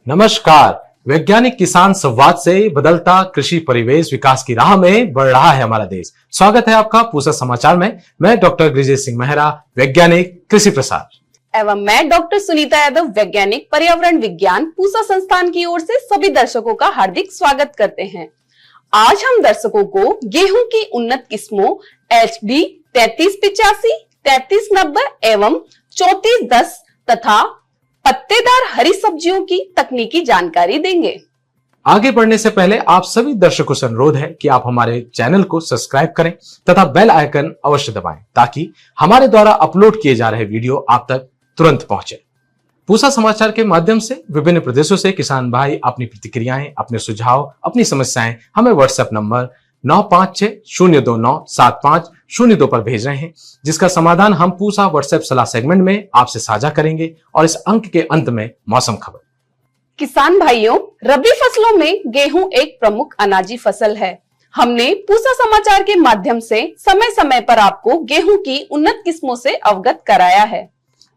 नमस्कार। वैज्ञानिक किसान संवाद से बदलता कृषि परिवेश विकास की राह में बढ़ रहा है हमारा देश। स्वागत है आपका पूसा समाचार में। मैं डॉक्टर गिरिजेश सिंह मेहरा, वैज्ञानिक कृषि प्रसार, एवं मैं डॉक्टर सुनीता यादव, वैज्ञानिक पर्यावरण विज्ञान, पूसा संस्थान की ओर से सभी दर्शकों का हार्दिक स्वागत करते हैं। आज हम दर्शकों को गेहूं की उन्नत किस्मों HD 3385, 3390 एवं 3410 तथा पत्तेदार हरी सब्जियों की तकनीकी जानकारी देंगे। आगे बढ़ने से पहले आप सभी दर्शकों से अनुरोध है कि आप हमारे चैनल को सब्सक्राइब करें तथा बेल आइकन अवश्य दबाएं ताकि हमारे द्वारा अपलोड किए जा रहे वीडियो आप तक तुरंत पहुंचे। पूसा समाचार के माध्यम से विभिन्न प्रदेशों से किसान भाई अपनी प्रतिक्रियाएं, अपने सुझाव, अपनी समस्याएं हमें व्हाट्सएप नंबर 9560297502 पर भेज रहे हैं, जिसका समाधान हम पूसा व्हाट्सएप सलाह सेगमेंट में आपसे साझा करेंगे। और इस अंक के अंत में मौसम खबर। किसान भाइयों, रबी फसलों में गेहूं एक प्रमुख अनाजी फसल है। हमने पूसा समाचार के माध्यम से समय समय पर आपको गेहूं की उन्नत किस्मों से अवगत कराया है।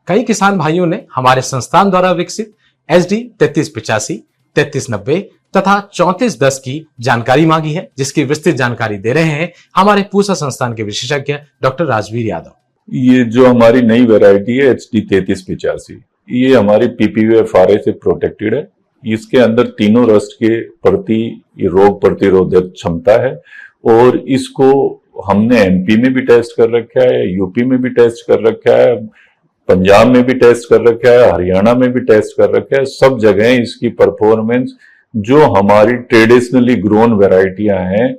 कई किसान भाइयों ने हमारे संस्थान द्वारा विकसित SD 3385, 3390 तथा 3410 की जानकारी मांगी है, जिसकी विस्तृत जानकारी दे रहे हैं हमारे पूसा संस्थान के विशेषज्ञ डॉक्टर राजवीर यादव। ये जो हमारी नई वैरायटी है HD 3385, ये हमारी PPVFRA से प्रोटेक्टेड है। इसके अंदर तीनों रस्ट के प्रति रोग प्रतिरोधक क्षमता है और इसको हमने MP में भी टेस्ट कर रखा है, UP में भी टेस्ट कर रखा है, पंजाब में भी टेस्ट कर रखा है, हरियाणा में भी टेस्ट कर रखा है। सब जगह इसकी परफॉर्मेंस जो हमारी ट्रेडिशनली ग्रोन वैरायटियां हैं,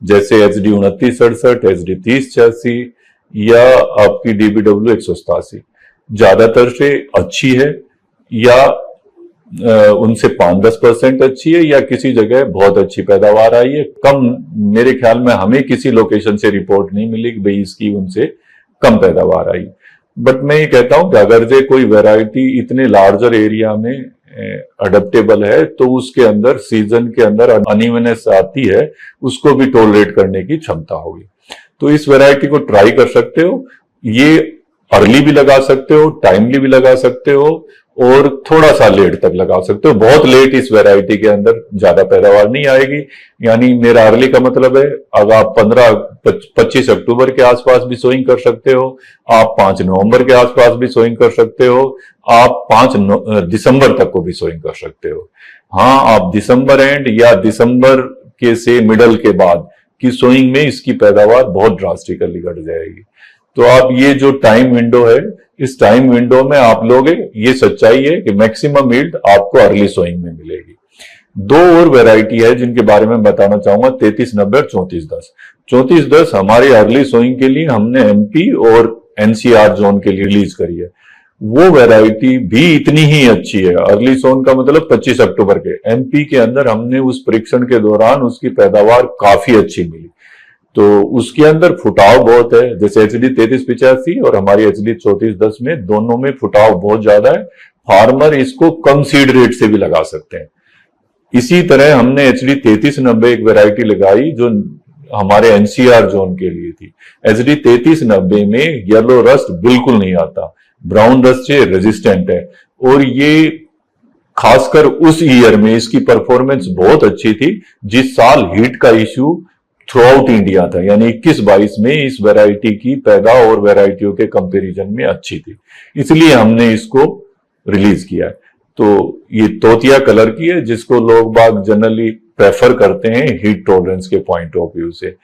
जैसे HD 2968, SD 3086 या आपकी DBW 187, ज्यादातर से अच्छी है या उनसे 5-10% अच्छी है या किसी जगह बहुत अच्छी पैदावार आई है। कम, मेरे ख्याल में हमें किसी लोकेशन से रिपोर्ट नहीं मिली कि भाई इसकी उनसे कम पैदावार आई। बट मैं ये कहता हूं कि अगर जो कोई वैरायटी इतने लार्जर एरिया में अडेप्टेबल है तो उसके अंदर सीजन के अंदर अनइवननेस आती है, उसको भी टॉलरेट करने की क्षमता होगी। तो इस वैरायटी को ट्राई कर सकते हो। ये अर्ली भी लगा सकते हो, टाइमली भी लगा सकते हो और थोड़ा सा लेट तक लगा सकते हो। बहुत लेट इस वैरायटी के अंदर ज्यादा पैदावार नहीं आएगी। यानी मेरा अर्ली का मतलब है अगर आप 25 अक्टूबर के आसपास भी सोइंग कर सकते हो, आप 5 नवंबर के आसपास भी सोइंग कर सकते हो, आप 5 दिसंबर तक को भी सोइंग कर सकते हो। हाँ, आप दिसंबर एंड या दिसंबर के से मिडल के बाद की सोइंग में इसकी पैदावार बहुत ड्रास्टिकली घट जाएगी। तो आप ये जो टाइम विंडो है, इस टाइम विंडो में आप लोगे, ये सच्चाई है कि मैक्सिमम यील्ड आपको अर्ली सोइंग में मिलेगी। दो और वैरायटी है जिनके बारे में बताना चाहूंगा, 3390 और 3410। 3410 हमारी अर्ली सोइंग के लिए हमने MP और NCR जोन के लिए रिलीज करी है। वो वैरायटी भी इतनी ही अच्छी है। अर्ली सोन का मतलब 25 अक्टूबर के। MP के अंदर हमने उस परीक्षण के दौरान उसकी पैदावार काफी अच्छी मिली। तो उसके अंदर फुटाव बहुत है, जैसे HD 3385 और हमारी HD 3410 में दोनों में फुटाव बहुत ज्यादा है। फार्मर इसको कम सीड रेट से भी लगा सकते हैं। इसी तरह हमने HD 3390 एक वैरायटी लगाई जो हमारे NCR जोन के लिए थी। HD 3390 में येलो रस्ट बिल्कुल नहीं आता, ब्राउन रस्ट से रेजिस्टेंट है और ये खासकर उस ईयर में इसकी परफॉर्मेंस बहुत अच्छी थी जिस साल हीट का इश्यू थ्रू आउट इंडिया था। यानी 21-22 में इस वैरायटी की पैदा और वैरायटियों के कंपैरिजन में अच्छी थी, इसलिए हमने इसको रिलीज किया है। तो ये तोतिया कलर की है जिसको लोग बाग जनरली प्रेफर करते हैं हीट टॉलरेंस के पॉइंट ऑफ व्यू से,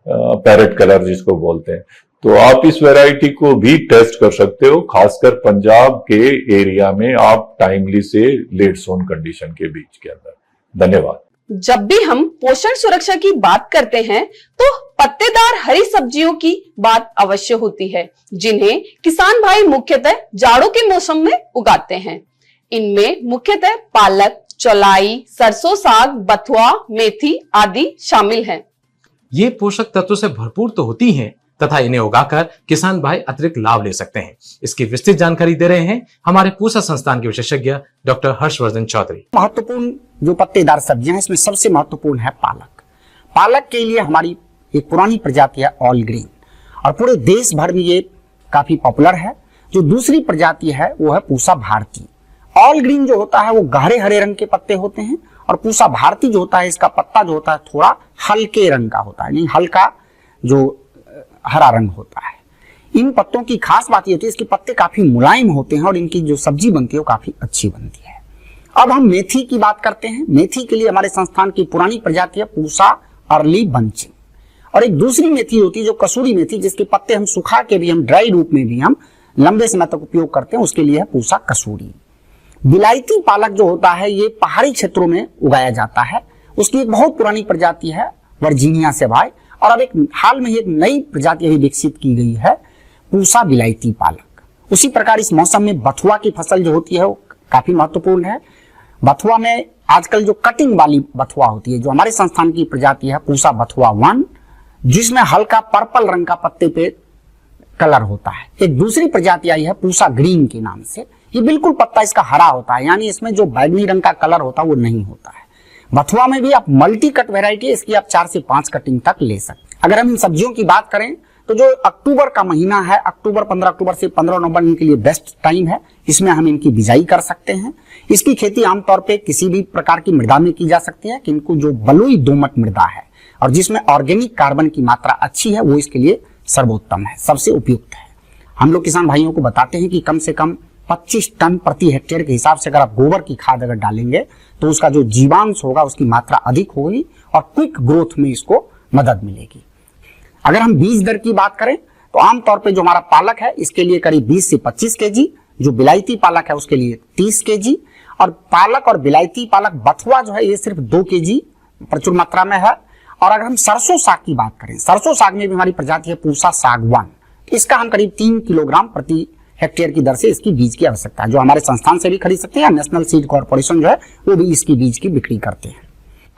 पैरेट कलर जिसको बोलते हैं। तो आप इस वैरायटी को भी टेस्ट कर सकते हो, खासकर पंजाब के एरिया में आप टाइमली से लेट सोन कंडीशन के बीच के अंदर। धन्यवाद। जब भी हम पोषण सुरक्षा की बात करते हैं तो पत्तेदार हरी सब्जियों की बात अवश्य होती है, जिन्हें किसान भाई मुख्यतः जाड़ों के मौसम में उगाते हैं। इनमें मुख्यतः पालक, चौलाई, सरसों साग, बथुआ, मेथी आदि शामिल हैं। ये पोषक तत्वों से भरपूर तो होती हैं तथा इन्हें उगाकर किसान भाई अतिरिक्त लाभ ले सकते हैं। इसकी विस्तृत जानकारी दे रहे हैं हमारे पूसा संस्थान के विशेषज्ञ डॉक्टर हर्षवर्धन चौधरी। महत्वपूर्ण जो पत्तेदार सब्जियां हैं, इसमें सबसे महत्वपूर्ण है पालक। पालक के लिए हमारी एक पुरानी प्रजाति है ऑल ग्रीन और पूरे देश भर में ये काफी पॉपुलर है। जो दूसरी प्रजाति है वो है पूसा भारती ऑल ग्रीन जो होता है वो गहरे हरे रंग के पत्ते होते हैं, और पूसा भारती जो होता है इसका पत्ता जो होता है थोड़ा हल्के रंग का होता है, यानी हल्का जो हरा रंग होता है। इन पत्तों की खास बात ये होती है इसके पत्ते काफी मुलायम होते हैं और इनकी जो सब्जी बनती है वो काफी अच्छी बनती है। अब हम मेथी की बात करते हैं। मेथी के लिए हमारे संस्थान की पुरानी प्रजाति है पूसा अर्ली बंचिंग, और एक दूसरी मेथी होती है जो कसूरी मेथी, जिसके पत्ते हम सुखा के भी, हम ड्राई रूप में भी हम लंबे समय तक उपयोग करते हैं, उसके लिए है पूसा कसूरी। विलायती पालक जो होता है ये पहाड़ी क्षेत्रों में उगाया जाता है, उसकी एक बहुत पुरानी प्रजाति है वर्जीनिया सेवाई, और अब एक हाल में एक नई प्रजाति अभी विकसित की गई है पूसा विलायती पालक। उसी प्रकार इस मौसम में बथुआ की फसल जो होती है वो काफी महत्वपूर्ण है। बथुआ में आजकल जो कटिंग वाली बथुआ होती है, जो हमारे संस्थान की प्रजाति है पूसा बथुआ 1, जिसमें हल्का पर्पल रंग का पत्ते पे कलर होता है। एक दूसरी प्रजाति आई है पूसा ग्रीन के नाम से, ये बिल्कुल पत्ता इसका हरा होता है, यानी इसमें जो बैगनी रंग का कलर होता है वो नहीं होता है। बथुआ में भी आप मल्टी कट वेराइटी है, इसकी आप 4 से 5 कटिंग तक ले सकते हैं। अगर हम इन सब्जियों की बात करें तो जो अक्टूबर का महीना है, 15 अक्टूबर से 15 नवंबर इनके लिए बेस्ट टाइम है, इसमें हम इनकी बिजाई कर सकते हैं। इसकी खेती आमतौर पे किसी भी प्रकार की मृदा में की जा सकती है, किंतु जो बलुई दोमट मृदा है और जिसमें ऑर्गेनिक कार्बन की मात्रा अच्छी है वो इसके लिए सर्वोत्तम है, सबसे उपयुक्त है। हम लोग किसान भाइयों को बताते हैं कि कम से कम 25 टन प्रति हेक्टेयर के हिसाब से अगर आप गोबर की खाद अगर डालेंगे तो उसका जो जीवांश होगा उसकी मात्रा अधिक होगी और क्विक ग्रोथ में इसको मदद मिलेगी। अगर हम बीज दर की बात करें तो आमतौर पे जो हमारा पालक है इसके लिए करीब 20 से 25 केजी, जो बिलायती पालक है उसके लिए 30 केजी, और पालक और बिलायती पालक बथुआ जो है ये सिर्फ 2 केजी प्रचुर मात्रा में है। और अगर हम सरसों साग की बात करें, सरसों साग में भी हमारी प्रजाति है पूसा साग 1, इसका हम करीब 3 किलोग्राम प्रति हेक्टेयर की दर से इसकी बीज की आवश्यकता है, जो हमारे संस्थान से भी खरीद सकते हैं, नेशनल सीड कॉर्पोरेशन जो है वो भी इसकी बीज की बिक्री करते हैं।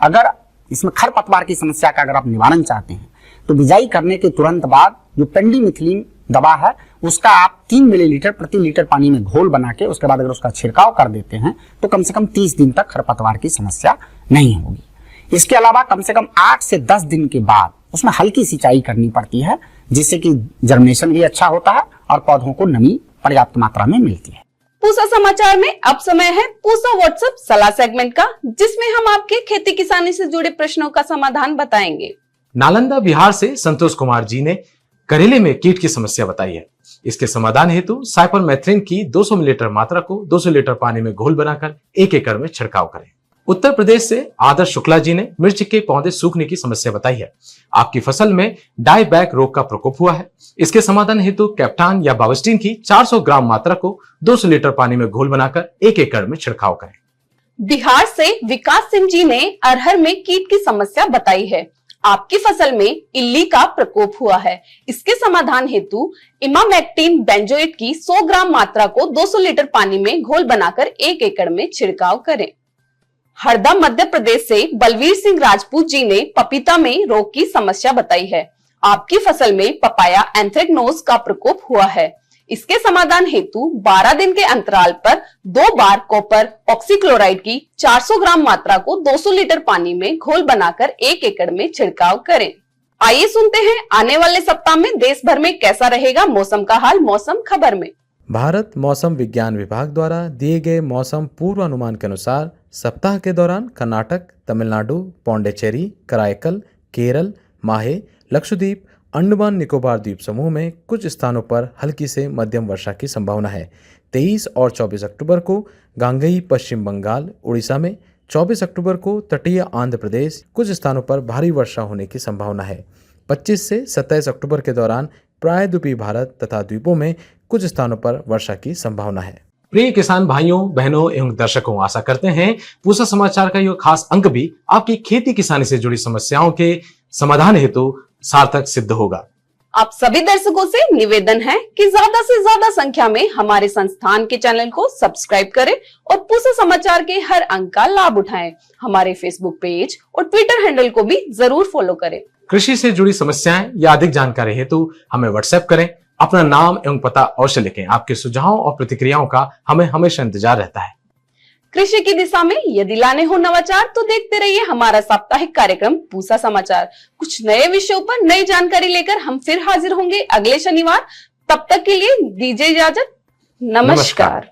अगर इसमें खरपतवार की समस्या का अगर आप निवारण चाहते हैं तो बिजाई करने के तुरंत बाद जो पेंडिमिथिलिन दवा है उसका आप 3 मिलीलीटर प्रति लीटर पानी में घोल बना के उसके बाद अगर उसका छिड़काव कर देते हैं तो कम से कम 30 दिन तक खरपतवार की समस्या नहीं होगी। इसके अलावा कम से कम 8 से 10 दिन के बाद उसमें हल्की सिंचाई करनी पड़ती है, जिससे कि जर्मिनेशन भी अच्छा होता है और पौधों को नमी पर्याप्त मात्रा में मिलती है। पूसा समाचार में अब समय है पूसा व्हाट्सएप सलाह सेगमेंट का, जिसमें हम आपके खेती किसानी से जुड़े प्रश्नों का समाधान बताएंगे। नालंदा बिहार से संतोष कुमार जी ने करेले में कीट की समस्या बताई है। इसके समाधान हेतु साइपरमेथ्रिन की 200 मिलीलीटर मात्रा को 200 लीटर पानी में घोल बनाकर 1 एकड़ में छिड़काव करें। उत्तर प्रदेश से आदर्श शुक्ला जी ने मिर्च के पौधे सूखने की समस्या बताई है। आपकी फसल में डाई बैक रोग का प्रकोप हुआ है। इसके समाधान हेतु कैप्टान या बावस्टीन की 400 ग्राम मात्रा को 200 लीटर पानी में घोल बनाकर 1 एकड़ में छिड़काव करें। बिहार से विकास सिंह जी ने अरहर में कीट की समस्या बताई है। आपकी फसल में इल्ली का प्रकोप हुआ है। इसके समाधान हेतु इमामेक्टिन बेंजोएट की 100 ग्राम मात्रा को 200 लीटर पानी में घोल बनाकर 1 एकड़ में छिड़काव करें। हरदा मध्य प्रदेश से बलवीर सिंह राजपूत जी ने पपीता में रोग की समस्या बताई है। आपकी फसल में पपाया एंथ्रेक्नोज का प्रकोप हुआ है। इसके समाधान हेतु 12 दिन के अंतराल पर 2 बार कॉपर ऑक्सीक्लोराइड की 400 ग्राम मात्रा को 200 लीटर पानी में घोल बनाकर 1 एकड़ में छिड़काव करें। आइए सुनते हैं आने वाले सप्ताह में देश भर में कैसा रहेगा मौसम का हाल मौसम खबर में। भारत मौसम विज्ञान विभाग द्वारा दिए गए मौसम पूर्वानुमान के अनुसार सप्ताह के दौरान कर्नाटक, तमिलनाडु, पौंडीचेरी, कराईकल, केरल, माहे, लक्षद्वीप, अंडमान निकोबार द्वीप समूह में कुछ स्थानों पर हल्की से मध्यम वर्षा की संभावना है। 23 और 24 अक्टूबर को गांगेय पश्चिम बंगाल, उड़ीसा में, 24 अक्टूबर को तटीय आंध्र प्रदेश कुछ स्थानों पर भारी वर्षा होने की संभावना है। 25 से 27 अक्टूबर के दौरान प्रायद्वीपीय भारत तथा द्वीपों में कुछ स्थानों पर वर्षा की संभावना है। प्रिय किसान भाइयों, बहनों एवं दर्शकों, आशा करते हैं पूसा समाचार का यह खास अंक भी आपकी खेती किसानी से जुड़ी समस्याओं के समाधान हेतु सार्थक सिद्ध होगा। आप सभी दर्शकों से निवेदन है कि ज्यादा से ज्यादा संख्या में हमारे संस्थान के चैनल को सब्सक्राइब करें और पूसा समाचार के हर अंक का लाभ उठाएं। हमारे फेसबुक पेज और ट्विटर हैंडल को भी जरूर फॉलो करें। कृषि से जुड़ी समस्याएं या अधिक जानकारी हेतु हमें व्हाट्सएप करें। अपना नाम एवं पता अवश्य लिखें। आपके सुझावों और प्रतिक्रियाओं का हमें हमेशा इंतजार रहता है। कृषि की दिशा में यदि लाने हो नवाचार तो देखते रहिए हमारा साप्ताहिक कार्यक्रम पूसा समाचार। कुछ नए विषयों पर नई जानकारी लेकर हम फिर हाजिर होंगे अगले शनिवार। तब तक के लिए दीजिए इजाजत। नमस्कार।